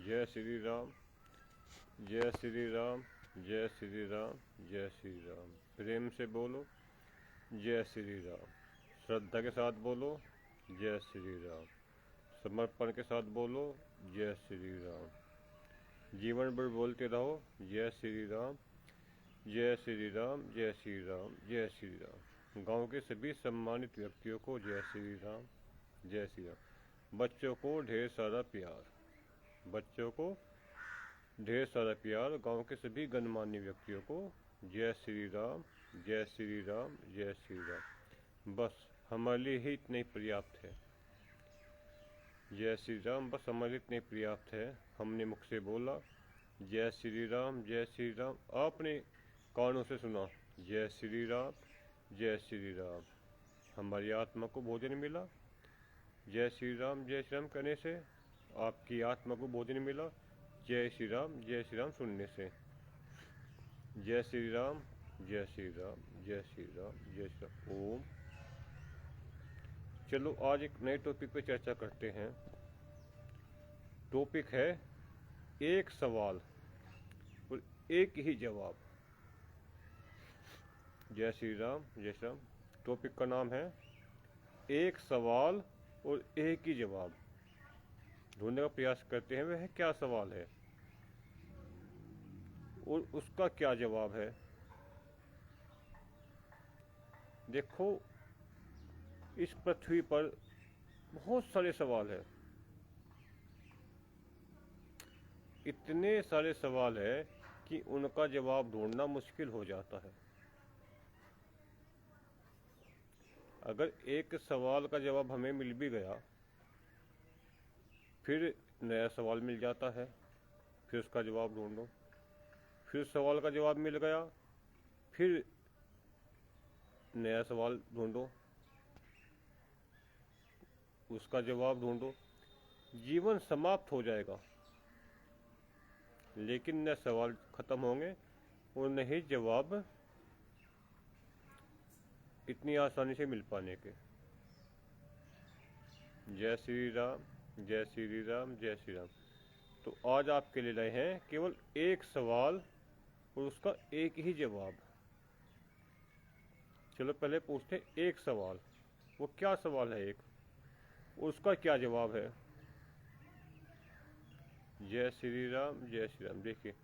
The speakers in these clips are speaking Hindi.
जय श्री राम, जय श्री राम, जय श्री राम, जय श्री राम। प्रेम से बोलो जय श्री राम। श्रद्धा के साथ बोलो जय श्री राम। समर्पण के साथ बोलो जय श्री राम। जीवन भर बोलते रहो जय श्री राम, जय श्री राम, जय श्री राम, जय श्री राम। गांव के सभी सम्मानित व्यक्तियों को जय श्री राम, जय श्री राम। बच्चों को ढेर सारा प्यार, बच्चों को ढेर सारा प्यार। गांव के सभी गणमान्य व्यक्तियों को जय श्री राम, जय श्री राम, जय श्री राम। बस हमारे लिए ही इतने पर्याप्त है। जय श्री राम बस हमारे लिए इतने पर्याप्त है। हमने मुख से बोला जय श्री राम, जय श्री राम। आपने कानों से सुना जय श्री राम, जय श्री राम। हमारी आत्मा को भोजन मिला। जय श्री राम, जय श्री राम कहने से आपकी आत्मा को भोजन मिला। जय श्री राम, जय श्री राम सुनने से। जय श्री राम, जय श्री राम, जय श्री राम, जय श्री राम। ओम। चलो आज एक नए टॉपिक पे चर्चा करते हैं। टॉपिक है एक सवाल और एक ही जवाब। जय श्री राम, जय श्री राम। टॉपिक का नाम है एक सवाल और एक ही जवाब। ढूंढने का प्रयास करते हैं वह क्या सवाल है और उसका क्या जवाब है। देखो, इस पृथ्वी पर बहुत सारे सवाल हैं। इतने सारे सवाल है कि उनका जवाब ढूंढना मुश्किल हो जाता है। अगर एक सवाल का जवाब हमें मिल भी गया, फिर नया सवाल मिल जाता है, फिर उसका जवाब ढूंढो। फिर सवाल का जवाब मिल गया, फिर नया सवाल ढूंढो, उसका जवाब ढूंढो। जीवन समाप्त हो जाएगा, लेकिन न सवाल खत्म होंगे और न ही जवाब इतनी आसानी से मिल पाने के। जय श्री राम, जय श्री राम, जय श्री राम। तो आज आपके लिए लाए हैं केवल एक सवाल और उसका एक ही जवाब। चलो पहले पूछते एक सवाल, वो क्या सवाल है एक, उसका क्या जवाब है। जय श्री राम, जय श्री राम। देखिए,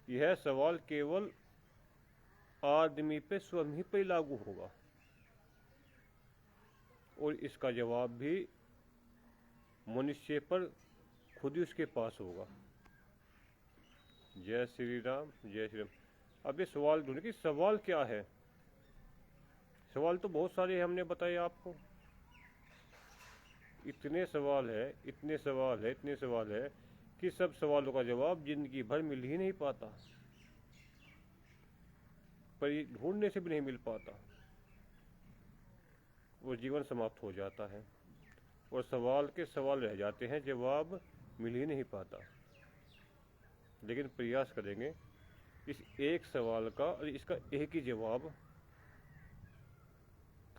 यह सवाल केवल आदमी पे स्वयं ही पे लागू होगा और इसका जवाब भी मनुष्य पर खुद ही उसके पास होगा। जय श्री राम, जय श्री राम। अब ये सवाल ढूंढे कि सवाल क्या है। सवाल तो बहुत सारे हैं, हमने बताया आपको। इतने सवाल है, इतने सवाल है, इतने सवाल है कि सब सवालों का जवाब जिंदगी भर मिल ही नहीं पाता, पर ये ढूंढने से भी नहीं मिल पाता। वो जीवन समाप्त हो जाता है और सवाल के सवाल रह जाते हैं, जवाब मिल ही नहीं पाता। लेकिन प्रयास करेंगे इस एक सवाल का और इसका एक ही जवाब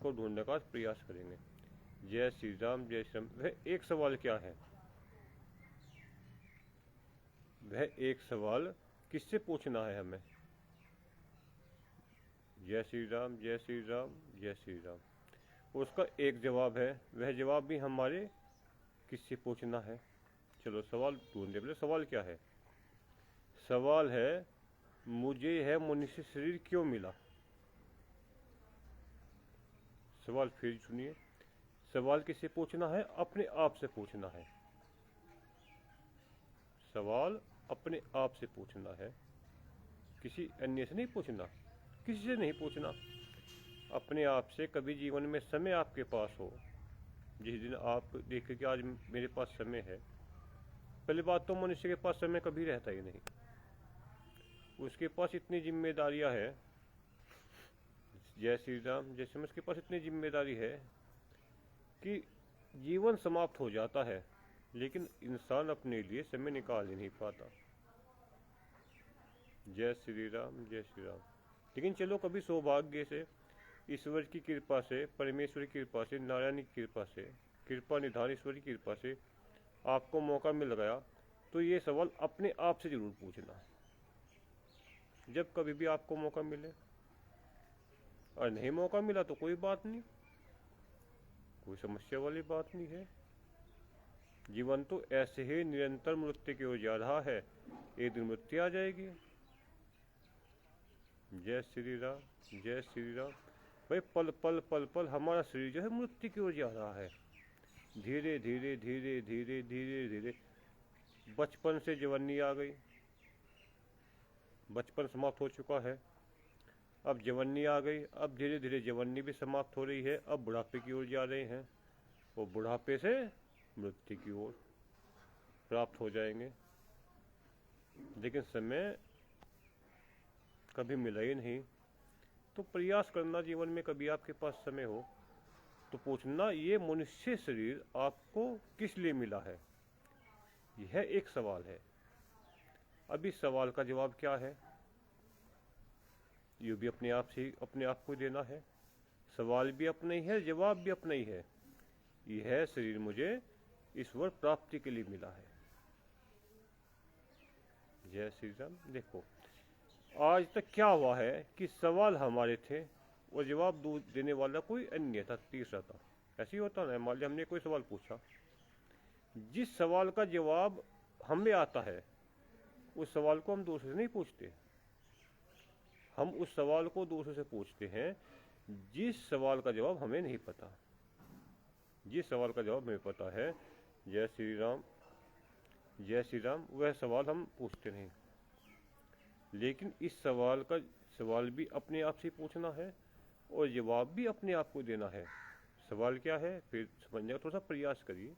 को ढूंढने का प्रयास करेंगे। जय श्री राम, जय श्री राम। वह एक सवाल क्या है? वह एक सवाल किससे पूछना है हमें? जय श्री राम, जय श्री राम, जय श्री राम। उसका एक जवाब है, वह जवाब भी हमारे किससे पूछना है। चलो सवाल ढूंढने पहले। सवाल क्या है? सवाल है मुझे यह मनुष्य शरीर क्यों मिला। सवाल फिर सुनिए, सवाल किससे पूछना है? अपने आप से पूछना है। सवाल अपने आप से पूछना है, किसी अन्य से नहीं पूछना, किसी से नहीं पूछना, अपने आप से। कभी जीवन में समय आपके पास हो, जिस दिन आप देखें कि आज मेरे पास समय है। पहली बात तो मनुष्य के पास समय कभी रहता ही नहीं, उसके पास इतनी जिम्मेदारियां हैं। जय श्री राम, जैसे उसके पास इतनी जिम्मेदारी है कि जीवन समाप्त हो जाता है, लेकिन इंसान अपने लिए समय निकाल ही नहीं पाता। जय श्री राम, जय श्री राम। लेकिन चलो कभी सौभाग्य से, ईश्वर की कृपा से, परमेश्वर की कृपा से, नारायण की कृपा से, कृपा निधान ईश्वर की कृपा से आपको मौका मिल गया, तो ये सवाल अपने आप से जरूर पूछना जब कभी भी आपको मौका मिले। और नहीं मौका मिला तो कोई बात नहीं, कोई समस्या वाली बात नहीं है। जीवन तो ऐसे ही निरंतर मृत्यु की ओर जा रहा है, एक दिन मृत्यु आ जाएगी। जय श्री राम, जय श्री राम। भाई पल पल पल पल हमारा शरीर जो है मृत्यु की ओर जा रहा है, धीरे धीरे धीरे धीरे धीरे धीरे। बचपन से जवानी आ गई, बचपन समाप्त हो चुका है, अब जवानी आ गई, अब धीरे धीरे जवानी भी समाप्त हो रही है, अब बुढ़ापे की ओर जा रहे हैं, वो बुढ़ापे से मृत्यु की ओर प्राप्त हो जाएंगे। लेकिन समय कभी मिला ही नहीं, तो प्रयास करना जीवन में कभी आपके पास समय हो तो पूछना ये मनुष्य शरीर आपको किस लिए मिला है। यह एक सवाल है। अब इस सवाल का जवाब क्या है ये भी अपने आप से अपने आप को देना है। सवाल भी अपना ही है, जवाब भी अपना ही है। यह शरीर मुझे ईश्वर प्राप्ति के लिए मिला है। जय श्री राम। देखो आज तक क्या हुआ है कि सवाल हमारे थे और जवाब देने वाला कोई अन्य था, तीसरा था। ऐसे ही होता ना, मान लिया हमने कोई सवाल पूछा, जिस सवाल का जवाब हमें आता है उस सवाल को हम दूसरे से नहीं पूछते, हम उस सवाल को दूसरे से पूछते हैं जिस सवाल का जवाब हमें नहीं पता। जिस सवाल का जवाब हमें पता है, जय श्री राम, जय श्री राम, वह सवाल हम पूछते नहीं। लेकिन इस सवाल भी अपने आप से पूछना है और जवाब भी अपने आप को देना है। सवाल क्या है फिर समझने का थोड़ा सा प्रयास करिए,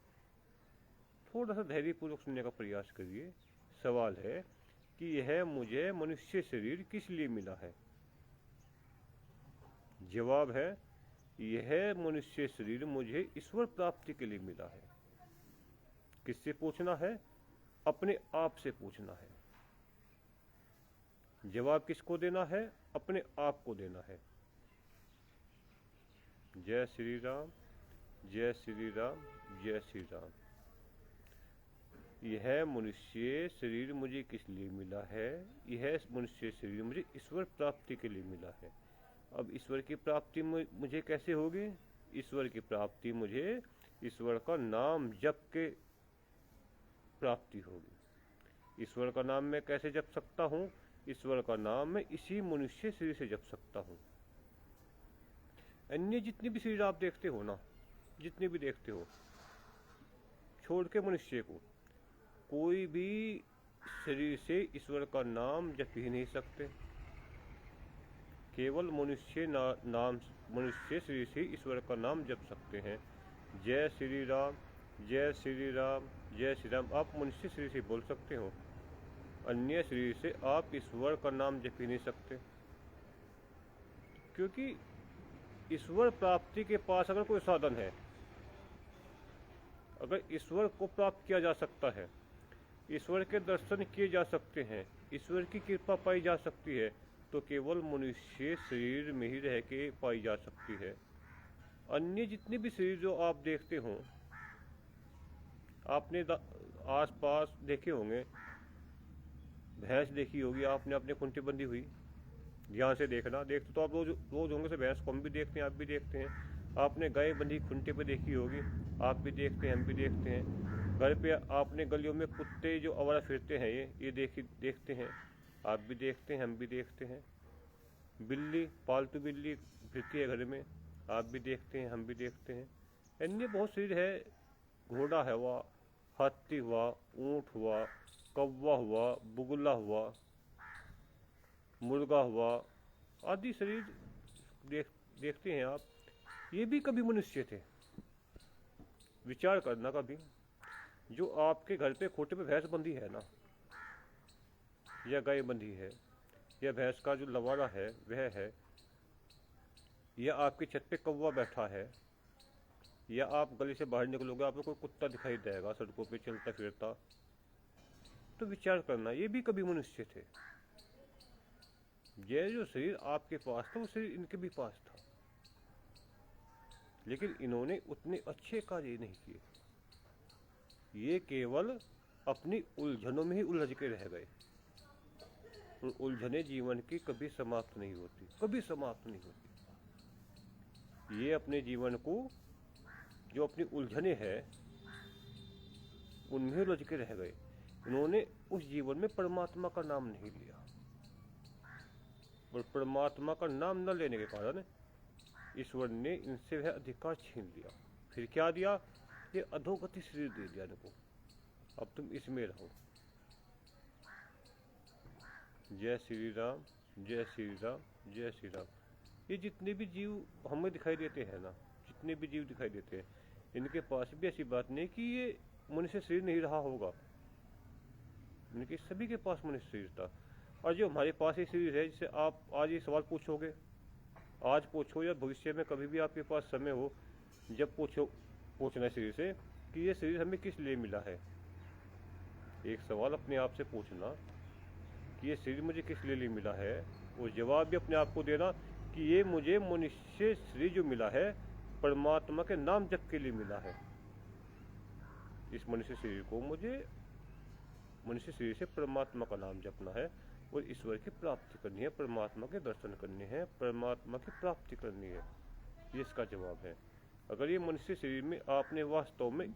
थोड़ा सा धैर्यपूर्वक सुनने का प्रयास करिए। सवाल है कि यह मुझे मनुष्य शरीर किस लिए मिला है। जवाब है यह मनुष्य शरीर मुझे ईश्वर प्राप्ति के लिए मिला है। किससे पूछना है? अपने आप से पूछना है। जवाब किसको देना है? अपने आप को देना है। जय श्री राम, जय श्री राम, जय श्री राम। यह मनुष्य शरीर मुझे किस लिए मिला है? यह मनुष्य शरीर मुझे ईश्वर प्राप्ति के लिए मिला है। अब ईश्वर की प्राप्ति मुझे कैसे होगी? ईश्वर की प्राप्ति मुझे ईश्वर का नाम जप के प्राप्ति होगी। ईश्वर का नाम मैं कैसे जप सकता हूँ? ईश्वर का नाम मैं इसी मनुष्य शरीर से जप सकता हूँ। अन्य जितने भी शरीर आप देखते हो ना, जितने भी देखते हो, छोड़ के मनुष्य को, कोई भी शरीर से ईश्वर का नाम जप ही नहीं सकते। केवल मनुष्य शरीर से ईश्वर का नाम जप सकते हैं। जय श्री राम, जय श्री राम, जय श्री राम आप मनुष्य शरीर से बोल सकते हो, अन्य शरीर से आप ईश्वर का नाम जप ही नहीं सकते। क्योंकि ईश्वर प्राप्ति के पास अगर कोई साधन है, अगर ईश्वर को प्राप्त किया जा सकता है, ईश्वर के दर्शन किए जा सकते हैं, ईश्वर की कृपा पाई जा सकती है, तो केवल मनुष्य शरीर में ही रह के पाई जा सकती है। अन्य जितने भी शरीर जो आप देखते हो, आपने आस पास देखे होंगे, भैंस देखी होगी आपने अपने खुंटी बंधी हुई, ध्यान से देखना, देखते तो आप रोज होंगे से भैंस को हम भी देखते हैं, आप भी देखते हैं। आपने गाय बंधी खुंटे पे देखी होगी, आप भी देखते हैं, हम भी देखते हैं। घर पे आपने गलियों में कुत्ते जो आवारा फिरते हैं ये देखते हैं, आप भी देखते हैं, हम भी देखते हैं। बिल्ली, पालतू बिल्ली फिरती है घर में, आप भी देखते हैं, हम भी देखते हैं। अन्य बहुत शरीर है, घोड़ा है हुआ, हाथी हुआ, ऊँट हुआ, कौवा हुआ, बुगला हुआ, मुर्गा हुआ, आदि शरीर देखते हैं आप। ये भी कभी मनुष्य थे। विचार करना कभी, जो आपके घर पे खोटे पे भैंस बंधी है ना, या गाय बंधी है, या भैंस का जो लवारा है वह है, या आपकी छत पे कौवा बैठा है, या आप गली से बाहर निकलोगे आपको कोई कुत्ता दिखाई देगा सड़कों पे चलता फिरता, तो विचार करना ये भी कभी मनुष्य थे। ये जो शरीर आपके पास था वो शरीर इनके भी पास था, लेकिन इन्होंने उतने अच्छे कार्य नहीं किए। ये केवल अपनी उलझनों में ही उलझ के रह गए। उलझने जीवन की कभी समाप्त नहीं होती, कभी समाप्त नहीं होती। ये अपने जीवन को, जो अपनी उलझने हैं उनमें उलझ के रह गए। इन्होंने उस जीवन में परमात्मा का नाम नहीं लिया, और परमात्मा का नाम न लेने के कारण ईश्वर ने इनसे वह अधिकार छीन लिया। फिर क्या दिया? ये अधोगति शरीर दे दिया इनको, अब तुम इसमें रहो। जय श्री राम, जय श्री राम, जय श्री राम। ये जितने भी जीव हमें दिखाई देते हैं ना, जितने भी जीव दिखाई देते हैं, इनके पास भी ऐसी बात नहीं कि ये मनुष्य शरीर नहीं रहा होगा। इनके सभी के पास मनुष्य शरीर था। और जो हमारे पास ये शरीर है, जिससे आप आज ये सवाल पूछोगे, आज पूछो या भविष्य में कभी भी आपके पास समय हो, जब पूछना शरीर से कि ये शरीर हमें किस लिए मिला है। एक सवाल अपने आप से पूछना कि ये शरीर मुझे किस लिए मिला है, और जवाब भी अपने आप को देना कि ये मुझे मनुष्य शरीर जो मिला है परमात्मा के नाम जप के लिए मिला है। इस मनुष्य शरीर को मुझे मनुष्य शरीर से परमात्मा का नाम जपना है और ईश्वर की प्राप्ति करनी है, परमात्मा के दर्शन करने हैं, परमात्मा की प्राप्ति करनी है। ये इसका जवाब है। अगर ये मनुष्य शरीर में आपने वास्तव में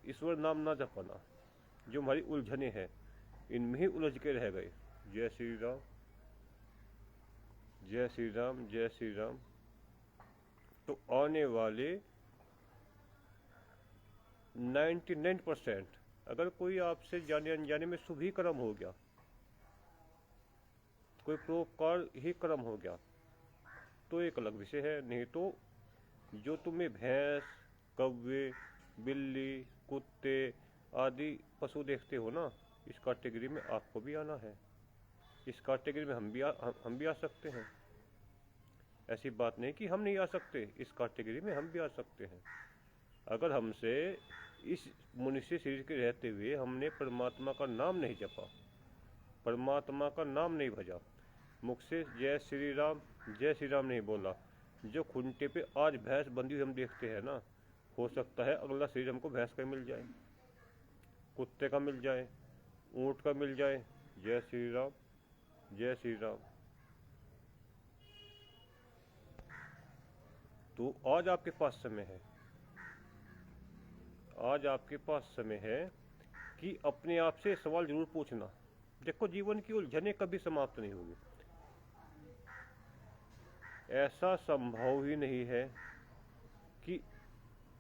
ईश्वर नाम ना जपाना, जो हमारी उलझने हैं इनमें ही उलझ के रह गए। जय श्री राम, जय श्री राम, जय श्री राम। तो आने वाले 99% अगर कोई आपसे जाने अनजाने में शुभ ही कर्म हो गया, कोई परोपकार ही कर्म हो गया, तो एक अलग विषय है। नहीं तो जो तुम्हें भैंस, कौवे, बिल्ली, कुत्ते आदि पशु देखते हो ना, इस कैटेगरी में आपको भी आना है। इस कैटेगरी में हम भी आ सकते हैं। ऐसी बात नहीं कि हम नहीं आ सकते, इस कैटेगरी में हम भी आ सकते हैं। अगर हमसे इस मनुष्य शरीर के रहते हुए हमने परमात्मा का नाम नहीं जपा, परमात्मा का नाम नहीं भजा, मुख से जय श्री राम, जय श्री राम नहीं बोला, जो खूंटे पे आज भैंस बंधी हुई हम देखते हैं ना, हो सकता है अगला शरीर हमको भैंस का मिल जाए, कुत्ते का मिल जाए, ऊंट का मिल जाए। जय श्री राम, जय श्री राम। तो आज आपके पास समय है, आज आपके पास समय है कि अपने आप से सवाल जरूर पूछना। देखो, जीवन की उलझनें कभी समाप्त नहीं होगी। ऐसा संभव ही नहीं है कि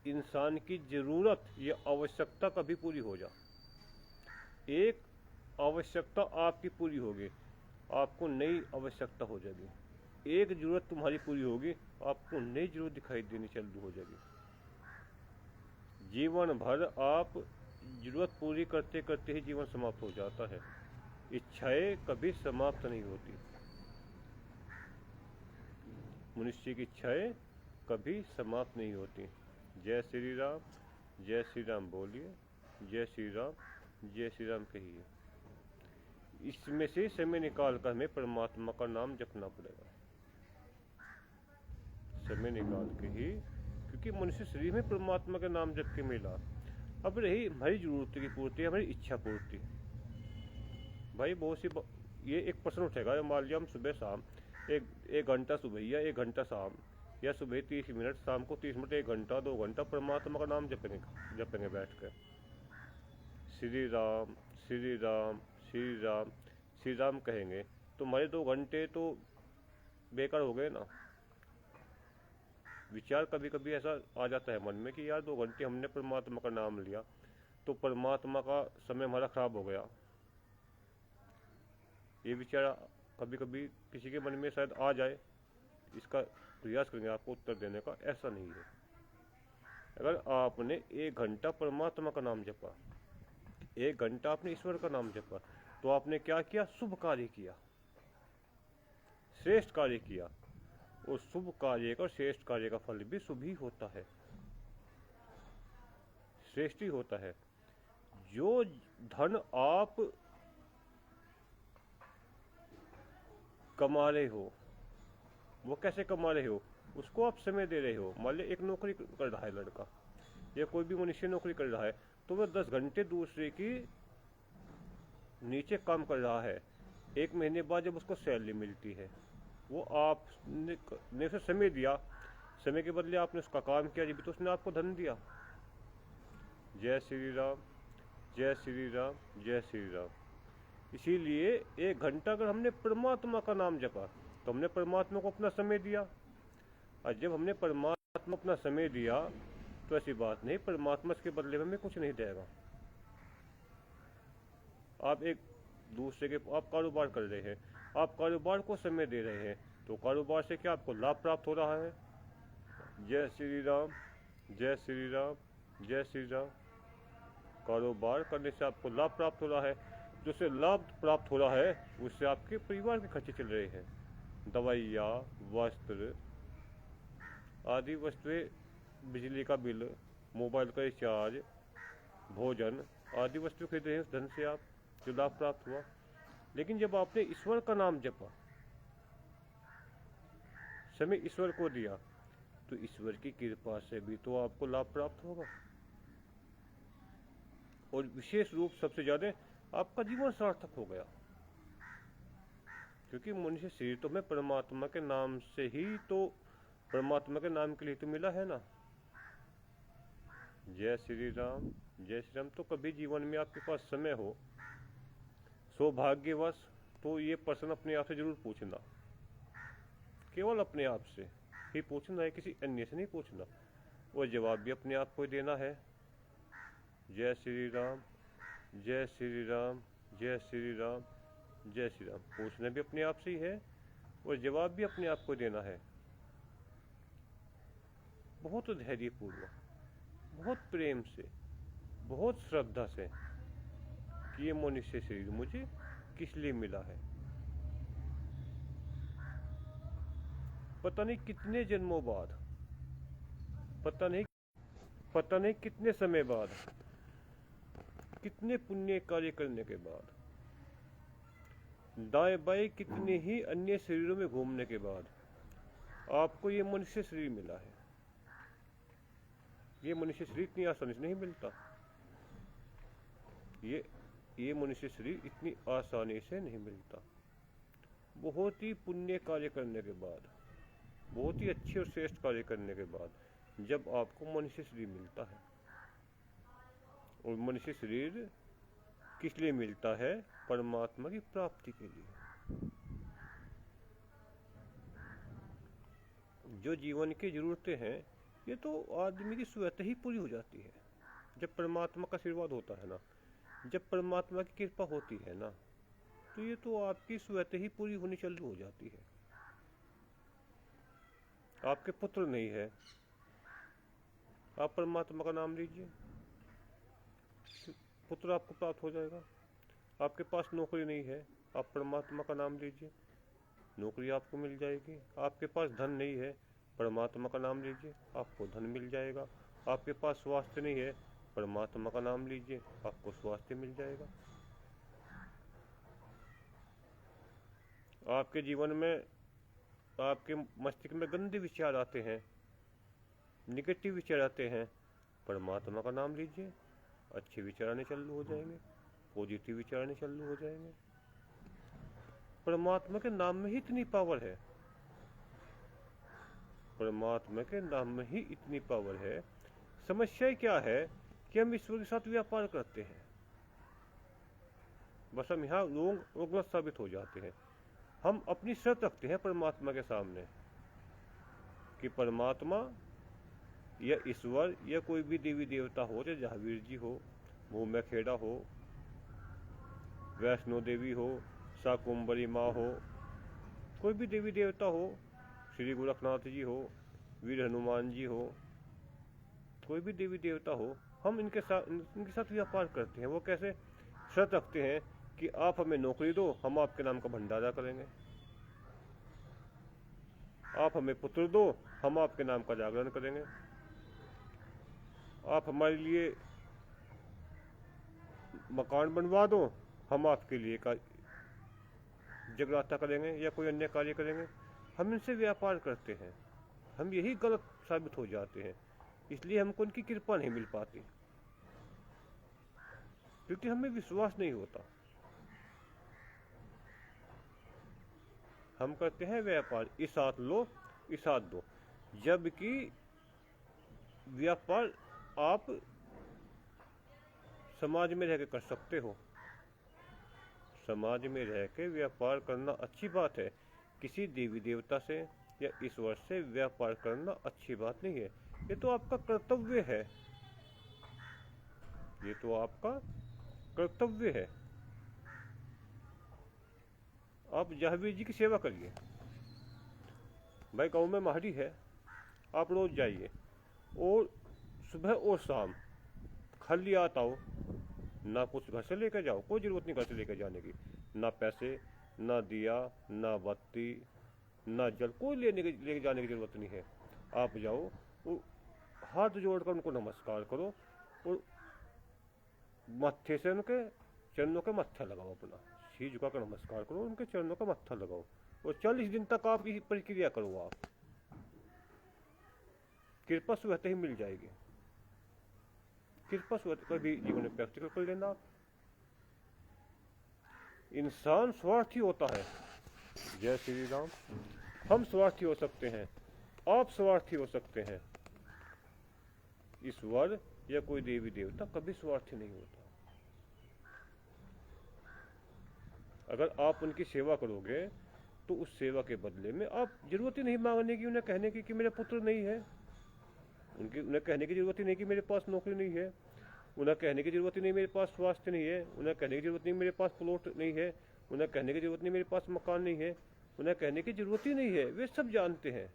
इंसान की जरूरत या आवश्यकता कभी पूरी हो जाए। एक आवश्यकता आपकी पूरी होगी, आपको नई आवश्यकता हो जाएगी। एक जरूरत तुम्हारी पूरी होगी, आपको नई जरूरत दिखाई देनी चालू हो जाएगी। जीवन भर आप जरूरत पूरी करते करते ही जीवन समाप्त हो जाता है। इच्छाएं कभी समाप्त नहीं होती। मनुष्य की इच्छाएं कभी समाप्त नहीं होती। जय श्री राम, जय श्री राम बोलिए, जय श्री राम, जय श्री राम कहिए। इसमें से समय निकाल कर हमें परमात्मा का नाम जपना पड़ेगा, समय निकाल के ही, क्योंकि मनुष्य शरीर में परमात्मा का नाम जप के मिला। अब रही हमारी जरूरत की पूर्ति, हमारी इच्छा पूर्ति। भाई बहुत सी ये एक प्रश्न उठेगा, मान लिया हम सुबह शाम एक घंटा सुबह या 1 घंटा शाम, या सुबह 30 मिनट, शाम को 30 मिनट, 1 घंटा 2 घंटा परमात्मा का नाम जपेंगे बैठ कर। श्री राम, श्री राम, श्री राम, श्री राम कहेंगे तो हमारे 2 घंटे तो बेकार हो गए ना। विचार कभी कभी ऐसा आ जाता है मन में कि यार 2 घंटे हमने परमात्मा का नाम लिया तो परमात्मा का समय हमारा खराब हो गया। ये विचार कभी कभी किसी के मन में शायद आ जाए, इसका प्रयास करेंगे आपको उत्तर देने का। ऐसा नहीं है। अगर आपने 1 घंटा परमात्मा का नाम जपा, 1 घंटा आपने ईश्वर का नाम जपा, तो आपने क्या किया? शुभ कार्य किया, श्रेष्ठ कार्य किया। और शुभ कार्य का, श्रेष्ठ कार्य का फल भी शुभ ही होता है, श्रेष्ठ ही होता है। जो धन आप कमा रहे हो, वो कैसे कमा रहे हो? उसको आप समय दे रहे हो। मान लो एक नौकरी कर रहा है लड़का, या कोई भी मनुष्य नौकरी कर रहा है तो वह 10 घंटे दूसरे की नीचे काम कर रहा है। 1 महीने बाद जब उसको सैलरी मिलती है, वो आपने उसे समय दिया, समय के बदले आपने उसका काम किया, जब तो उसने आपको धन दिया। जय श्री राम, जय श्री राम, जय श्री राम। इसीलिए 1 घंटा अगर हमने परमात्मा का नाम जपा तो हमने परमात्मा को अपना समय दिया, और जब हमने परमात्मा को अपना समय दिया तो ऐसी बात नहीं परमात्मा इसके बदले में हमें कुछ नहीं देगा। आप एक दूसरे के आप कारोबार कर रहे हैं, आप कारोबार को समय दे रहे हैं, तो कारोबार से क्या आपको लाभ प्राप्त हो रहा है? जय श्री राम, जय श्री राम, जय श्री राम। कारोबार करने से आपको लाभ प्राप्त हो रहा है, जो से लाभ प्राप्त हो रहा है उससे आपके परिवार के खर्चे चल रहे हैं। दवाइयाँ, वस्त्र आदि वस्तुएं, बिजली का बिल, मोबाइल का रिचार्ज, भोजन आदि वस्तु खरीद रहे हैं उस धन से आप, जो लाभ प्राप्त हुआ। लेकिन जब आपने ईश्वर का नाम जपा, समय ईश्वर को दिया, तो ईश्वर की कृपा से भी तो आपको लाभ प्राप्त होगा। और विशेष रूप सबसे ज्यादा आपका जीवन सार्थक हो गया, क्योंकि मनुष्य शरीर तो हमें परमात्मा के नाम से ही तो, परमात्मा के नाम के लिए तो मिला है ना। जय श्री राम, जय श्री राम। तो कभी जीवन में आपके पास समय हो, सौभाग्यवश, तो ये प्रश्न अपने आप से जरूर पूछना, केवल अपने आप से ही पूछना है, किसी अन्य से नहीं पूछना, और जवाब भी अपने आप को देना है। जय श्री राम, जय श्री राम, जय श्री राम, जय श्री राम। पूछना भी अपने आप से ही है और जवाब भी अपने आप को देना है, बहुत धैर्यपूर्वक, बहुत प्रेम से, बहुत श्रद्धा से कि ये मनुष्य शरीर मुझे किस लिए मिला है। पता नहीं कितने जन्मों बाद, पता नहीं कितने समय बाद, कितने पुण्य कार्य करने के बाद, दाएं बाएं कितने ही अन्य शरीरों में घूमने के बाद आपको ये मनुष्य शरीर मिला है। ये मनुष्य शरीर इतनी आसानी से नहीं मिलता, ये मनुष्य शरीर इतनी आसानी से नहीं मिलता। बहुत ही पुण्य कार्य करने के बाद, बहुत ही अच्छे और श्रेष्ठ कार्य करने के बाद जब आपको मनुष्य शरीर मिलता है। और मनुष्य शरीर किस लिए मिलता है? परमात्मा की प्राप्ति के लिए। जो जीवन की जरूरतें हैं ये तो आदमी की स्वतः ही पूरी हो जाती है जब परमात्मा का आशीर्वाद होता है ना, जब परमात्मा की कृपा होती है ना, तो ये तो आपकी स्वतः ही पूरी होनी चालू हो जाती है। आपके पुत्र नहीं है, आप परमात्मा का नाम लीजिए, पुत्र आपको प्राप्त हो जाएगा। आपके पास नौकरी नहीं है, आप परमात्मा का नाम लीजिए, नौकरी आपको मिल जाएगी। आपके पास धन नहीं है, परमात्मा का नाम लीजिए, आपको धन मिल जाएगा। आपके पास स्वास्थ्य नहीं है, परमात्मा का नाम लीजिए, आपको स्वास्थ्य मिल जाएगा। आपके जीवन में, आपके मस्तिष्क में गंदे विचार आते हैं, निगेटिव विचार आते हैं, परमात्मा का नाम लीजिए, अच्छे विचार आने चालू हो जाएंगे, पॉजिटिव विचार आने चालू हो जाएंगे। परमात्मा के नाम में ही इतनी पावर है, परमात्मा के नाम में ही इतनी पावर है। समस्या क्या है कि हम ईश्वर के साथ व्यापार करते हैं, बस हम यहाँ लोग गलत साबित हो जाते हैं। हम अपनी शर्त रखते हैं परमात्मा के सामने कि परमात्मा या ईश्वर या कोई भी देवी देवता हो, चाहे जहावीर जी हो, भूमि खेड़ा हो, वैष्णो देवी हो, शाकुंभरी माँ हो, कोई भी देवी देवता हो, श्री गोरखनाथ जी हो, वीर हनुमान जी हो, कोई भी देवी देवता हो, हम इनके साथ व्यापार करते हैं। वो कैसे? शर्त रखते हैं कि आप हमें नौकरी दो, हम आपके नाम का भंडारा करेंगे। आप हमें पुत्र दो, हम आपके नाम का जागरण करेंगे। आप हमारे लिए मकान बनवा दो, हम आपके लिए का जगराता करेंगे या कोई अन्य कार्य करेंगे। हम इनसे व्यापार करते हैं, हम यही गलत साबित हो जाते हैं। इसलिए हमको उनकी कृपा नहीं मिल पाती, क्योंकि हमें विश्वास नहीं होता। हम करते हैं व्यापार, इस हाथ लो इस हाथ दो, जबकि व्यापार आप समाज में रह के कर सकते हो। समाज में रह के व्यापार करना अच्छी बात है। किसी देवी देवता से या ईश्वर से व्यापार करना अच्छी बात नहीं है। ये तो आपका कर्तव्य है, ये तो आपका कर्तव्य है। आप जहावीर जी की सेवा करिए। भाई गाँव में महारी है, आप रोज जाइए और सुबह और शाम खाली आता हो, ना कुछ घर से लेकर जाओ, कोई जरूरत नहीं घर से लेकर जाने की, ना पैसे, ना दिया, ना बत्ती, ना जल, कोई लेके जाने की जरूरत नहीं है। आप जाओ और हाथ जोड़कर उनको नमस्कार करो और मत्थे से उनके चरणों के मत्था लगाओ, अपना सिर झुकाकर नमस्कार करो, उनके चरणों का मत्था लगाओ और 40 दिन तक आप इसी प्रक्रिया करो। आप कृपा स्वतः ही मिल जाएगी। कृपा स्वतः कभी जीवन में प्रैक्टिकल कर लेना आप। इंसान स्वार्थी होता है। जय श्री राम। हम स्वार्थी हो सकते हैं, आप स्वार्थी हो सकते हैं। ईश्वर या कोई देवी देवता कभी स्वार्थी नहीं होता। अगर आप उनकी सेवा करोगे तो उस सेवा के बदले में आप जरूरत ही नहीं मांगने की, उन्हें कहने की कि मेरा पुत्र नहीं है, उन्हें कहने की जरूरत ही नहीं कि मेरे पास नौकरी नहीं है, उन्हें कहने की जरूरत ही नहीं मेरे पास स्वास्थ्य नहीं है, उन्हें कहने की जरूरत नहीं मेरे पास प्लॉट नहीं है, उन्हें कहने की जरूरत नहीं मेरे पास मकान नहीं है, उन्हें कहने की जरूरत ही नहीं है। वे सब जानते हैं।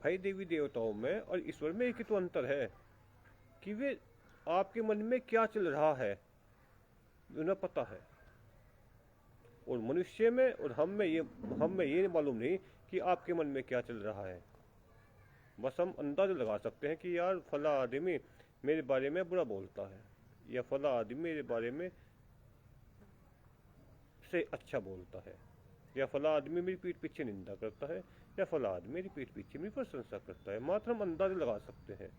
भाई देवी देवताओं में और ईश्वर में एक ही तो अंतर है कि वे आपके मन में क्या चल रहा है उन्हें पता है, और मनुष्य में और हम में ये मालूम नहीं कि आपके मन में क्या चल रहा है। बस हम अंदाजा लगा सकते हैं कि यार फला आदमी मेरे बारे में बुरा बोलता है, या फला आदमी मेरे बारे में से अच्छा बोलता है, या फला आदमी मेरी पीठ पीछे निंदा करता है, या फला आदमी मेरी पीठ पीछे मेरी प्रशंसा करता है। मात्र हम अंदाजा लगा सकते हैं।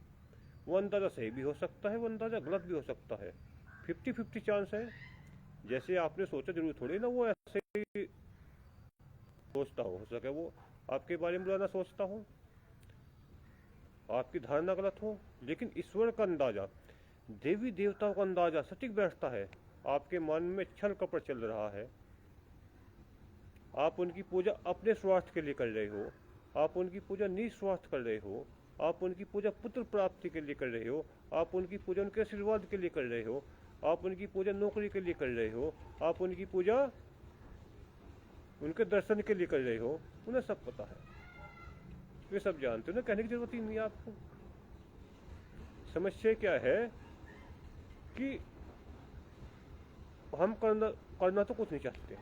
वो अंदाजा सही भी हो सकता है, वो अंदाजा गलत भी हो सकता है। 50-50 चांस है। जैसे आपने सोचा जरूर थोड़ी ना वो ऐसे ही सोचता हो सके वो आपके बारे में बुरा ना सोचता हो, आपकी धारणा गलत हो। लेकिन ईश्वर का अंदाजा, देवी देवताओं का अंदाजा सटीक बैठता है। आपके मन में छल कपट चल रहा है, आप उनकी पूजा अपने स्वार्थ के लिए कर रहे हो, आप उनकी पूजा निस्वार्थ कर रहे हो, आप उनकी पूजा पुत्र प्राप्ति के लिए कर रहे हो, आप उनकी पूजा उनके आशीर्वाद के लिए कर रहे हो, आप उनकी पूजा नौकरी के लिए कर रहे हो, आप उनकी पूजा उनके दर्शन के लिए कर रहे हो। उन्हें सब पता है, वे सब जानते हो ना, कहने की जरूरत ही नहीं है आपको। समस्या क्या है कि हम करना तो कुछ नहीं चाहते,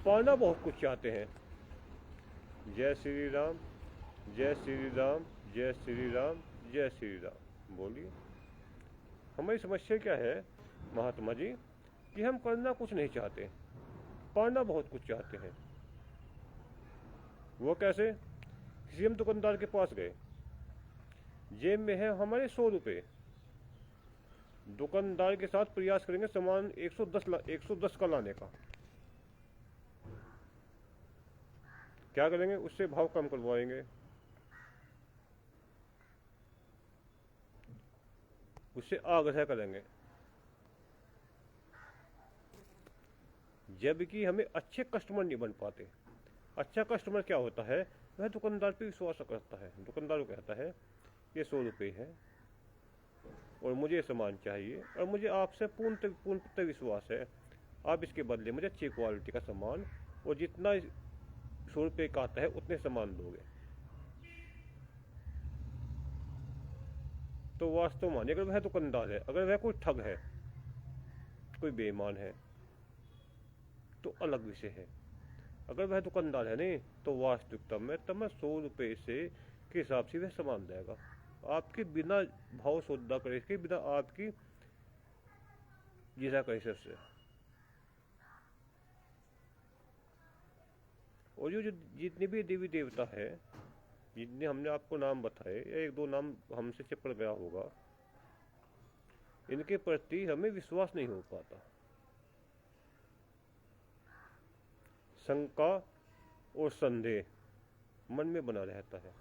पाना बहुत कुछ चाहते हैं। जय श्री राम, जय श्री राम, जय श्री राम, जय श्री राम। बोलिए हमारी समस्या क्या है महात्मा जी, कि हम करना कुछ नहीं चाहते, पाना बहुत कुछ चाहते हैं। वो कैसे? किसी हम दुकानदार के पास गए, जेब में है हमारे 100 रुपये, दुकानदार के साथ प्रयास करेंगे सामान 110 का लाने का। क्या करेंगे? उससे भाव कम करवाएंगे, उससे आग्रह करेंगे, जबकि हमें अच्छे कस्टमर नहीं बन पाते। अच्छा कस्टमर क्या होता है? वह दुकानदार पे विश्वास करता है। दुकानदार को कहता है ये 100 रुपये है और मुझे सामान चाहिए और मुझे आपसे पूर्ण विश्वास है, आप इसके बदले मुझे अच्छी क्वालिटी का सामान और जितना 100 रुपये का आता है उतने सामान दोगे। तो वास्तव में अगर वह दुकानदार है, अगर वह कोई ठग है, कोई बेईमान है, तो अलग विषय है। अगर वह दुकानदार है नहीं, तो वास्तविकता में तब 100 रुपये से के हिसाब से वह सामान देगा, आपके बिना भाव सौदा करे के, बिना आपकी जिसा कैसे से। और जो जितने भी देवी देवता है जितने हमने आपको नाम बताए, या एक दो नाम हमसे चपड़ गया होगा, इनके प्रति हमें विश्वास नहीं हो पाता। शंका और संदेह मन में बना रहता है।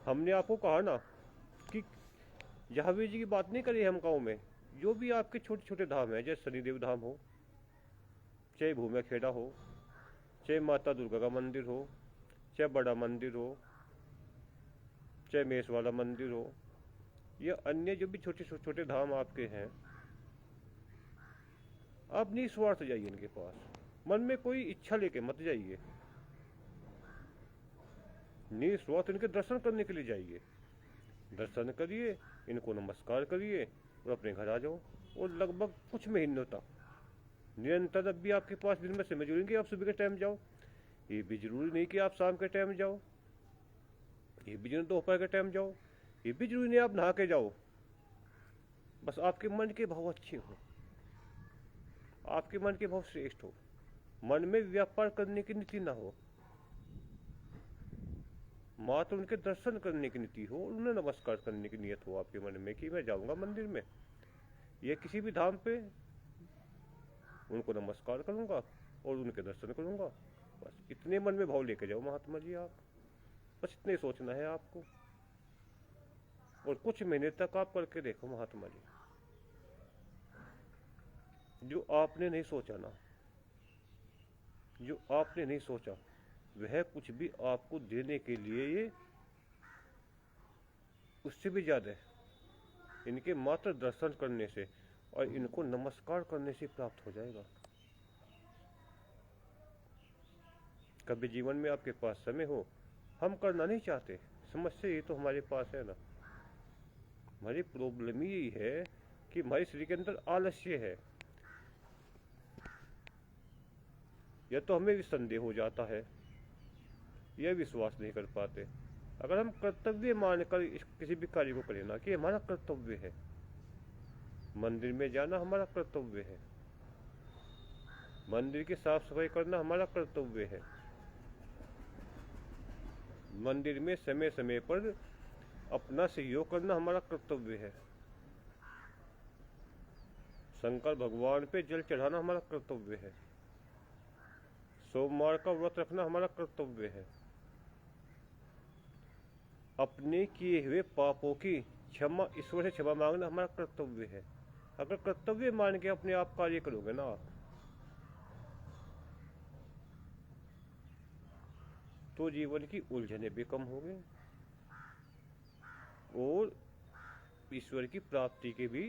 हमने आपको कहा ना कि जहावीर जी की बात नहीं करी हम गाँव में, जो भी आपके छोटे छोटे धाम हैं, जैसे शनिदेव धाम हो, चाहे भूमिया खेड़ा हो, चाहे माता दुर्गा का मंदिर हो, चाहे बड़ा मंदिर हो, चाहे मेष वाला मंदिर हो, या अन्य जो भी छोटे छोटे धाम आपके हैं, आप निस्वार्थ जाइए इनके पास। मन में कोई इच्छा लेके मत जाइए, निस्वार्थ इनके दर्शन करने के लिए जाइए। दर्शन करिए, इनको नमस्कार करिए और अपने घर आ जाओ। और लगभग कुछ महीनों तक निरंतर अब भी आपके पास दिन में समय जुड़ेंगे। आप सुबह के टाइम जाओ, ये भी जरूरी नहीं कि आप शाम के टाइम जाओ, ये भी जरूरी दोपहर के टाइम जाओ, ये भी जरूरी नहीं आप नहा के जाओ। बस आपके मन के भाव अच्छे हो, आपके मन के भाव श्रेष्ठ हो, मन में व्यापार करने की नीति ना हो, मात्र उनके दर्शन करने की नीति हो, उन्हें नमस्कार करने की नियत हो आपके मन में कि मैं जाऊंगा मंदिर में या किसी भी धाम पे, उनको नमस्कार करूंगा और उनके दर्शन करूंगा। बस इतने मन में भाव लेके जाओ महात्मा जी आप। बस इतने सोचना है आपको, और कुछ महीने तक आप करके देखो महात्मा जी। जो आपने नहीं सोचा ना, जो आपने नहीं सोचा, वह कुछ भी आपको देने के लिए ये उससे भी ज्यादा है। इनके मात्र दर्शन करने से और इनको नमस्कार करने से प्राप्त हो जाएगा। कभी जीवन में आपके पास समय हो, हम करना नहीं चाहते, समस्या ये तो हमारे पास है ना। हमारी प्रॉब्लम यही है कि हमारे शरीर के अंदर आलस्य है, या तो हमें भी संदेह हो जाता है, यह विश्वास नहीं कर पाते। अगर हम कर्तव्य मानकर किसी भी कार्य को करें ना कि हमारा कर्तव्य है, मंदिर में जाना हमारा कर्तव्य है, मंदिर की साफ सफाई करना हमारा कर्तव्य है, मंदिर में समय समय पर अपना सहयोग करना हमारा कर्तव्य है, शंकर भगवान पे जल चढ़ाना हमारा कर्तव्य है, सोमवार का व्रत रखना हमारा कर्तव्य है, अपने किए हुए पापों की क्षमा, ईश्वर से क्षमा मांगना हमारा कर्तव्य है। अगर कर्तव्य मान के अपने आप कार्य करोगे ना आप, तो जीवन की उलझने भी कम होंगे और ईश्वर की प्राप्ति की भी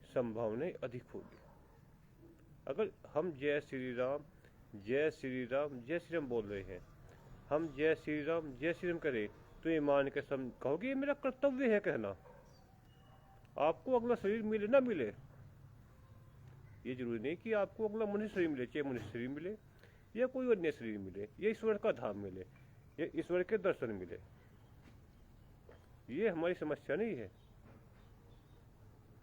संभावनाएं अधिक होगी। अगर हम जय श्री राम, जय श्री राम, जय श्री राम बोल रहे हैं, हम जय श्री राम, जय श्री राम करें, तो ये मान के कहोगे ये मेरा कर्तव्य है कहना। आपको अगला शरीर मिले ना मिले, ये जरूरी नहीं कि आपको अगला मनुष्य शरीर मिले, चाहे मनुष्य शरीर मिले या कोई अन्य शरीर मिले, या ईश्वर का धाम मिले, या ईश्वर के दर्शन मिले, ये हमारी समस्या नहीं है,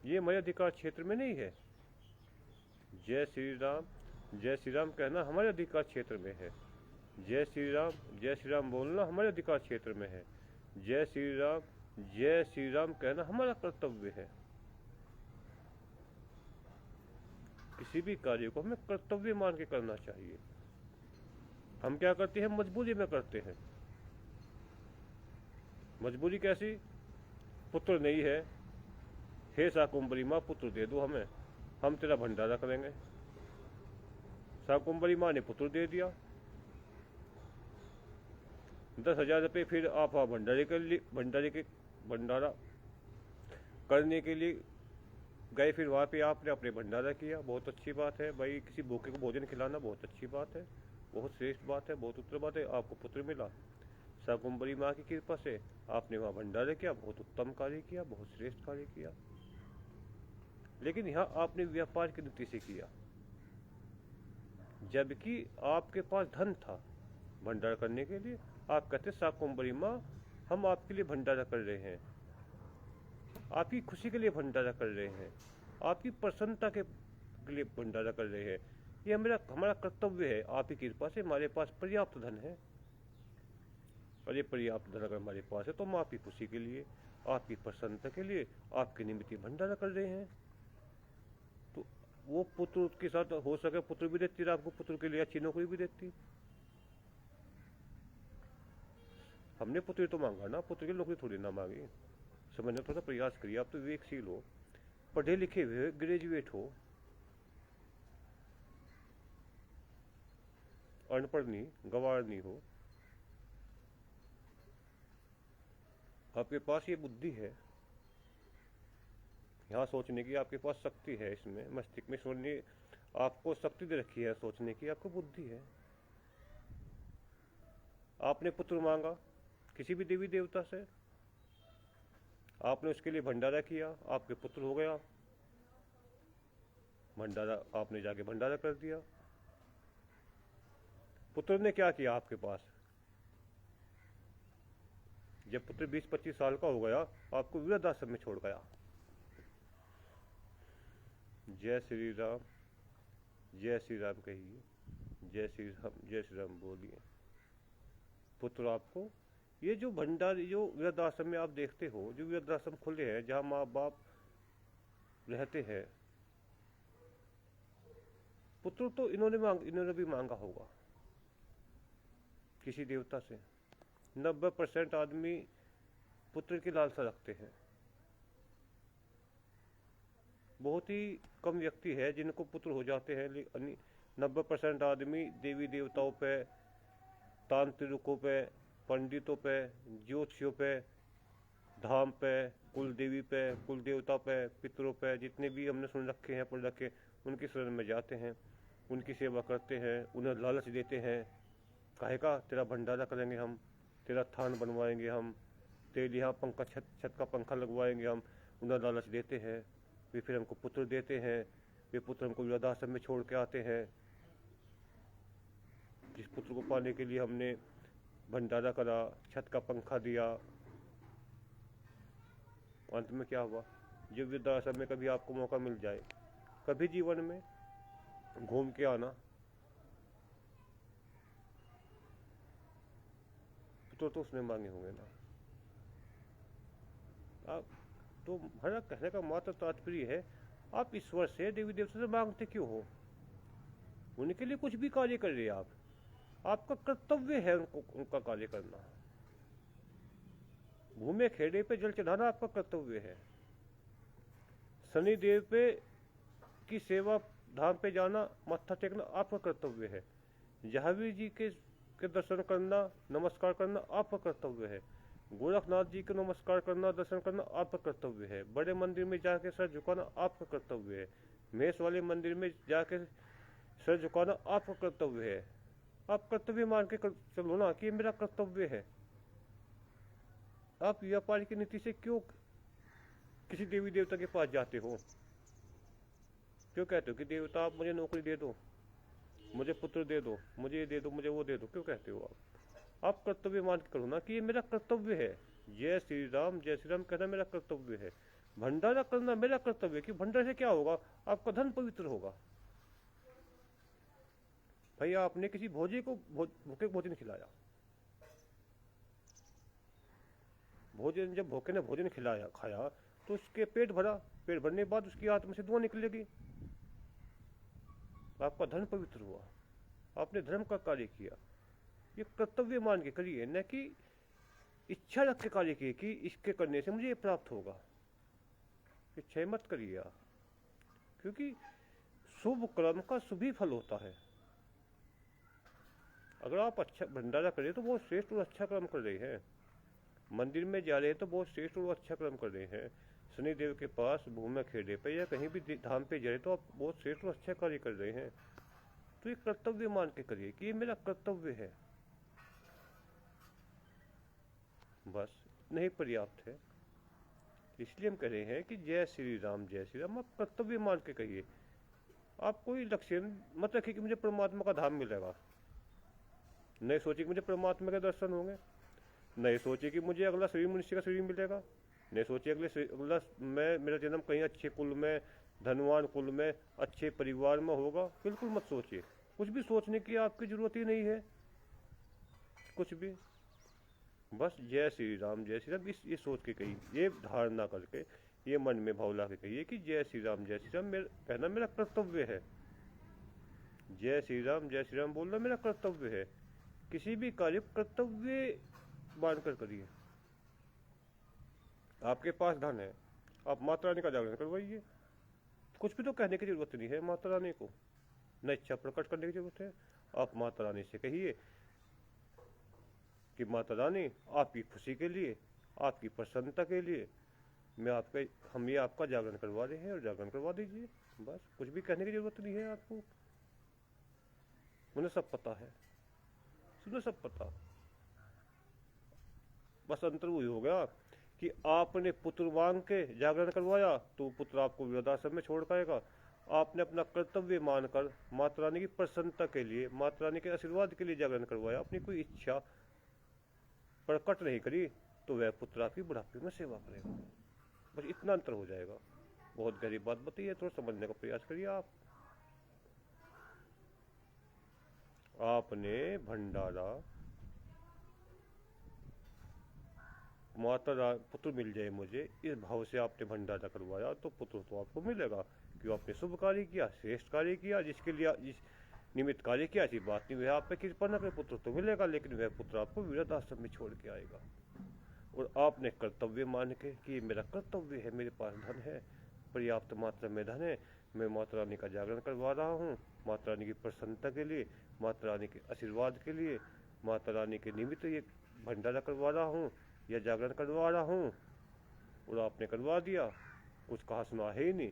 ये हमारे अधिकार क्षेत्र में नहीं है। जय श्री राम कहना हमारे अधिकार क्षेत्र में है, जय श्री राम बोलना हमारे अधिकार क्षेत्र में है, जय श्री राम कहना हमारा कर्तव्य है। किसी भी कार्य को हमें कर्तव्य मान के करना चाहिए। हम क्या करते हैं, मजबूरी में करते हैं। मजबूरी कैसी, पुत्र नहीं है, हे शाकुंभरी माँ पुत्र दे दो हमें, हम तेरा भंडारा करेंगे। शाकुंभरी माँ ने पुत्र दे दिया, 10,000 रुपये फिर आप भंडारा करने के लिए गए। फिर वहाँ पे आपने अपने भंडारा किया, बहुत अच्छी बात है भाई, किसी भूखे को भोजन खिलाना बहुत अच्छी बात है, बहुत श्रेष्ठ बात है, बहुत उत्तम बात है। आपको पुत्र मिला, शाकुंभरी माँ की कृपा से आपने वहाँ भंडारा किया, बहुत उत्तम कार्य किया, बहुत श्रेष्ठ कार्य किया। लेकिन यहाँ आपने व्यापार की नीति से किया, जबकि आपके पास धन था भंडारा करने के लिए। आप कहते शाकुंभरी माँ हम आपके लिए भंडारा कर रहे हैं, आपकी खुशी के लिए भंडारा कर रहे हैं, आपकी प्रसन्नता के लिए भंडारा कर रहे हैं, ये हमारा कर्तव्य है। आपकी कृपा से हमारे पास पर्याप्त धन है, अरे पर्याप्त धन अगर हमारे पास है तो हम आपकी खुशी के लिए, आपकी प्रसन्नता के लिए आपके निमित्त भंडारा कर रहे हैं। तो वो पुत्र के साथ हो सके पुत्र भी देती है आपको, पुत्र के लिए अच्छी नौकरी भी देती। हमने पुत्र तो मांगा ना, पुत्र की नौकरी थोड़ी ना मांगी। समझने थोड़ा प्रयास करिए। आप तो विवेकशील हो, पढ़े लिखे हुए, ग्रेजुएट हो, अनपढ़ नहीं, गंवार नहीं हो। आपके पास ये बुद्धि है, यहाँ सोचने की आपके पास शक्ति है, इसमें मस्तिष्क में सोचने आपको शक्ति दे रखी है, सोचने की आपको बुद्धि है। आपने पुत्र मांगा किसी भी देवी देवता से, आपने उसके लिए भंडारा किया, आपके पुत्र हो गया। भंडारा आपने जाके भंडारा कर दिया। पुत्र ने क्या किया आपके पास? जब पुत्र 20-25 साल का हो गया, आपको वृद्धाश्रम में छोड़ गया। जय श्री राम, जय श्री राम कहिए, जय श्री राम, जय श्री राम बोलिए। पुत्र आपको ये जो भंडार, जो वृद्धाश्रम में आप देखते हो, जो वृद्धाश्रम खुले हैं जहाँ माँ बाप रहते हैं, पुत्र तो इन्होंने भी मांगा होगा किसी देवता से। 90% आदमी पुत्र की लालसा रखते हैं। बहुत ही कम व्यक्ति है जिनको पुत्र हो जाते हैं। 90% आदमी देवी देवताओं पे, तांत्रिकों पे, पंडितों पे, ज्योतिषियों पे, धाम पे, कुल देवी पे, कुल देवता पे, पितरों पे, जितने भी हमने सुन रखे हैं, पढ़ रखे, उनकी शरण में जाते हैं, उनकी सेवा करते हैं, उन्हें लालच देते हैं। कहेगा तेरा भंडारा करेंगे हम, तेरा थान बनवाएंगे हम, तेरे यहाँ पंखा छत का पंखा लगवाएंगे हम। उन्हें लालच देते हैं, वे फिर हमको पुत्र देते हैं। वे पुत्र हमको वृद्धाश्रम में छोड़ के आते हैं। जिस पुत्र को पाने के लिए हमने भंडारा करा, छत का पंखा दिया, अंत में क्या हुआ? जब वृद्धाश्रम में कभी आपको मौका मिल जाए, कभी जीवन में घूम के आना, तो उसने मांगे होंगे ना। आप तो हमारा कहने का मात्र तात्पर्य है, आप ईश्वर से, देवी देवता से मांगते क्यों हो? उनके लिए कुछ भी कार्य कर रहे हैं आप, आपका कर्तव्य है उनका कार्य करना। भूमि खेड़े पे जल चढ़ाना आपका कर्तव्य है। शनिदेव पे की सेवा, धाम पे जाना, मत्था टेकना आपका कर्तव्य है। जहावीर जी के दर्शन करना, नमस्कार करना आपका कर्तव्य है। गोरखनाथ जी को नमस्कार करना, दर्शन करना आपका कर्तव्य है। बड़े मंदिर में जाके सर झुकाना आपका कर्तव्य है। महेश वाले मंदिर में जाके सर झुकाना आपका कर्तव्य है। आप कर्तव्य मान के चलो ना कि ये मेरा कर्तव्य है। आप व्यापार की नीति से क्यों किसी देवी देवता के पास जाते हो? क्यों कहते हो कि देवता आप मुझे नौकरी दे दो, मुझे पुत्र दे दो, मुझे ये दे दो, मुझे वो दे दो? क्यों कहते हो आप कर्तव्य मान के करो ना कि ये मेरा कर्तव्य है। जय श्री राम, जय श्री राम कहना मेरा कर्तव्य है। भंडारा करना मेरा कर्तव्य है। कि भंडारे से क्या होगा? आपका धन पवित्र होगा। भैया आपने किसी भोजी को भूखे भोजन खिलाया, भोजन जब भूखे ने भोजन खिलाया, खाया, तो उसके पेट भरा। पेट भरने के बाद उसकी आत्मा से धुआं निकलेगी। आपका धन पवित्र हुआ, आपने धर्म का कार्य किया। ये कर्तव्य मान के करिए, न कि इच्छा रख के कार्य किए कि इसके करने से मुझे ये प्राप्त होगा। इच्छा मत करिए आप, क्योंकि शुभ कर्म का शुभ ही फल होता है। अगर आप अच्छा भंडारा करें तो बहुत श्रेष्ठ और अच्छा कर्म कर रहे हैं। मंदिर में जा रहे हैं तो बहुत श्रेष्ठ और अच्छा कर्म कर रहे हैं। शनिदेव के पास, भूमि खेड़े पे या कहीं भी धाम पे जाए तो आप बहुत श्रेष्ठ और अच्छा कार्य कर रहे हैं। तो ये कर्तव्य मान के करिए कि ये मेरा कर्तव्य है। बस नहीं पर्याप्त है, इसलिए हम कह रहे हैं कि जय श्री राम, जय श्री राम। आप कर्तव्य मान के कहिए। आप कोई लक्ष्य मत रखिए कि मुझे परमात्मा का धाम मिलेगा। नहीं सोचिए कि मुझे परमात्मा के दर्शन होंगे। नहीं सोचिए कि मुझे अगला शरीर मनुष्य का शरीर मिलेगा। नहीं सोचिए अगला मेरा जन्म कहीं अच्छे कुल में, धनवान कुल में, अच्छे परिवार में होगा। बिल्कुल मत सोचिए। कुछ भी सोचने की आपकी जरूरत ही नहीं है, कुछ भी। बस जय श्री राम जय श्री राम, इस ये सोच के कही, ये धारणा करके, ये मन में भाव ला के कहिए कि जय श्री राम मेरा कहना मेरा कर्तव्य है। जय श्री राम बोलना मेरा कर्तव्य है। किसी भी कार्य को कर्तव्य मानकर करिए। आपके पास धन है, आप माता रानी का जागरण करवाइए। कुछ भी तो कहने की जरूरत नहीं है माता रानी को, न इच्छा प्रकट करने की जरूरत है। आप माता रानी से कहिए कि माता रानी, आपकी खुशी के लिए, आपकी प्रसन्नता के लिए हम ये आपका जागरण करवा रहे हैं और जागरण करवा दीजिए। बस कुछ भी कहने की जरूरत नहीं है आपको, मुझे सब पता है, मुझे सब पता। बस अंतर वही हो गया कि आपने पुत्र मांग के जागरण करवाया तो पुत्र आपको वृद्धाश्रम में छोड़ पाएगा। आपने अपना कर्तव्य मानकर माता रानी की प्रसन्नता के लिए, माता रानी के आशीर्वाद के लिए जागरण करवाया, अपनी कोई इच्छा प्रकट नहीं करी, तो वह पुत्र आपकी बुढ़ापे में सेवा करेगा। बस इतना अंतर हो जाएगा। बहुत गहरी बात बताइए, थोड़ा समझने का प्रयास करिए। आपने भंडारा पुत्र मिल जाए मुझे, इस भाव से आपने भंडारा करवाया, तो पुत्र तो आपको मिलेगा, क्यों आपने शुभ कार्य किया, श्रेष्ठ कार्य किया, जिसके लिए जिस निमित्त कार्य किया, ऐसी बात नहीं। वह आप पे कृपा न करे, पुत्र तो मिलेगा, लेकिन वह पुत्र आपको वृद्धाश्रम में छोड़ के आएगा। और आपने कर्तव्य मान के कि ये मेरा कर्तव्य है, मेरे पास धन है, पर्याप्त मात्रा में धन है, मैं माता रानी का जागरण करवा रहा हूँ, माता रानी की प्रसन्नता के लिए, माता रानी के आशीर्वाद के लिए, माता रानी के निमित्त ये भंडारा करवा रहा हूँ या जागरण करवा रहा हूँ, और आपने करवा दिया, कुछ कहा सुना है ही नहीं,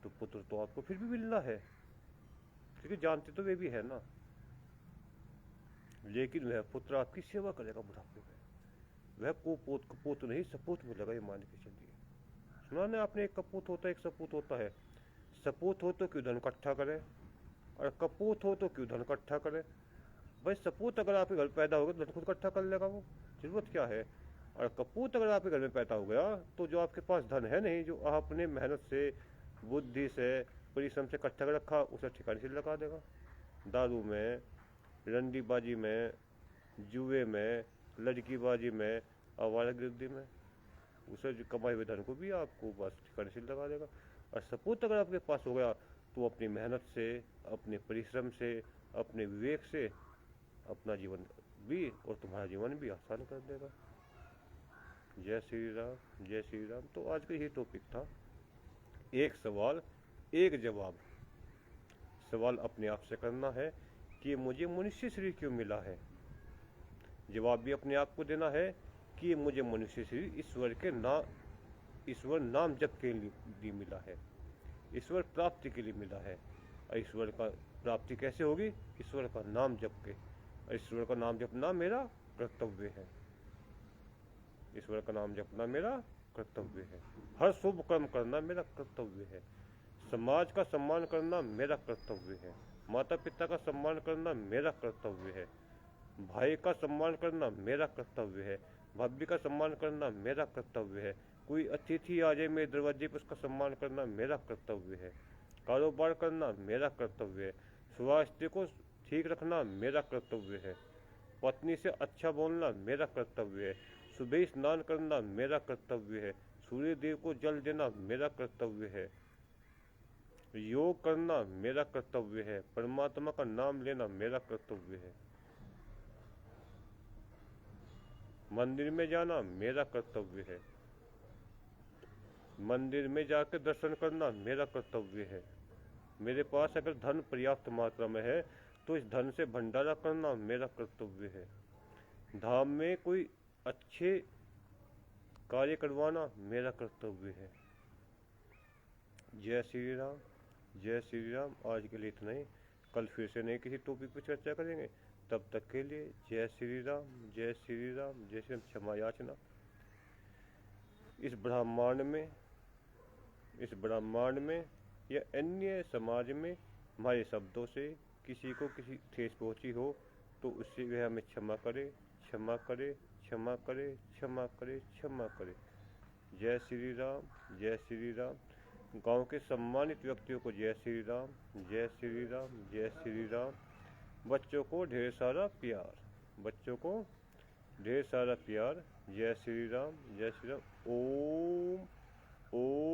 तो पुत्र तो आपको फिर भी मिलना है, क्योंकि जानते तो वे भी है ना। लेकिन वह पुत्र आपकी सेवा करेगा बुढ़ापे में, वह कपूत नहीं सपूत मिलेगा, ये मान के चलिए। सुना ना आपने, एक कपूत होता है एक सपूत होता है। सपूत हो तो क्यों धन इकट्ठा करे, और कपूत हो तो क्यों धन इकट्ठा करे। भाई सपूत अगर आपके घर पैदा हो गया तो धन खुद इकट्ठा कर लेगा, वो जरूरत क्या है। और कपूत अगर आपके घर में पैदा हो गया तो जो आपके पास धन है नहीं, जो आपने मेहनत से, बुद्धि से, परिश्रम से इकट्ठा कर रखा, उसे ठिकाने से लगा देगा। दारू में, रंडीबाजी में, जुए में, लड़कीबाजी में, आवारागर्दी में, उसे जो कमाए हुए धन को भी आपको बस ठिकाने से लगा देगा। और सपूत अगर आपके पास हो गया तो अपनी मेहनत से, अपने परिश्रम से, अपने विवेक से अपना जीवन भी और तुम्हारा जीवन भी आसान कर देगा। जय श्री राम जय श्री राम। तो आज का यही टॉपिक था, एक सवाल एक जवाब। सवाल अपने आप से करना है कि मुझे मनुष्य शरीर क्यों मिला है, जवाब भी अपने आप को देना है कि मुझे मनुष्य शरीर ईश्वर नाम जप के लिए मिला है, ईश्वर प्राप्ति के लिए मिला है। और ईश्वर का प्राप्ति कैसे होगी, ईश्वर का नाम जप के। और ईश्वर का नाम जपना मेरा कर्तव्य है, ईश्वर का नाम जपना मेरा कर्तव्य है। हर शुभ कर्म करना मेरा कर्तव्य है, समाज का सम्मान करना मेरा कर्तव्य है, माता पिता का सम्मान करना मेरा कर्तव्य है, भाई का सम्मान करना मेरा कर्तव्य है, भाभी का सम्मान करना मेरा कर्तव्य है, कोई अतिथि आ जाए मेरे दरवाजे पर उसका सम्मान करना मेरा कर्तव्य है, कारोबार करना मेरा कर्तव्य है, स्वास्थ्य को ठीक रखना मेरा कर्तव्य है, पत्नी से अच्छा बोलना मेरा कर्तव्य है, सुबह स्नान करना मेरा कर्तव्य है, सूर्य देव को जल देना मेरा कर्तव्य है, योग करना मेरा कर्तव्य है, परमात्मा का नाम लेना मेरा कर्तव्य है, मंदिर में जाना मेरा कर्तव्य है, मंदिर में जाकर दर्शन करना मेरा कर्तव्य है। मेरे पास अगर धन पर्याप्त मात्रा में है तो इस धन से भंडारा करना मेरा कर्तव्य है। धाम में कोई अच्छे कार्य करवाना मेरा कर्तव्य है। जय श्री राम जय श्री राम। आज के लिए इतना ही, कल फिर से नए किसी टॉपिक पर चर्चा करेंगे। तब तक के लिए जय श्री राम जय श्री राम। जय श्री राम। क्षमा याचना। इस ब्रह्मांड में या अन्य समाज में हमारे शब्दों से किसी को किसी ठेस पहुंची हो तो उससे वह हमें क्षमा करे, क्षमा करे, क्षमा करे, क्षमा करे, क्षमा करे। जय श्री राम जय श्री राम। गांव के सम्मानित व्यक्तियों को जय श्री राम जय श्री राम जय श्री राम। बच्चों को ढेर सारा प्यार, बच्चों को ढेर सारा प्यार। जय श्री राम, जय श्री राम। ओम ओम।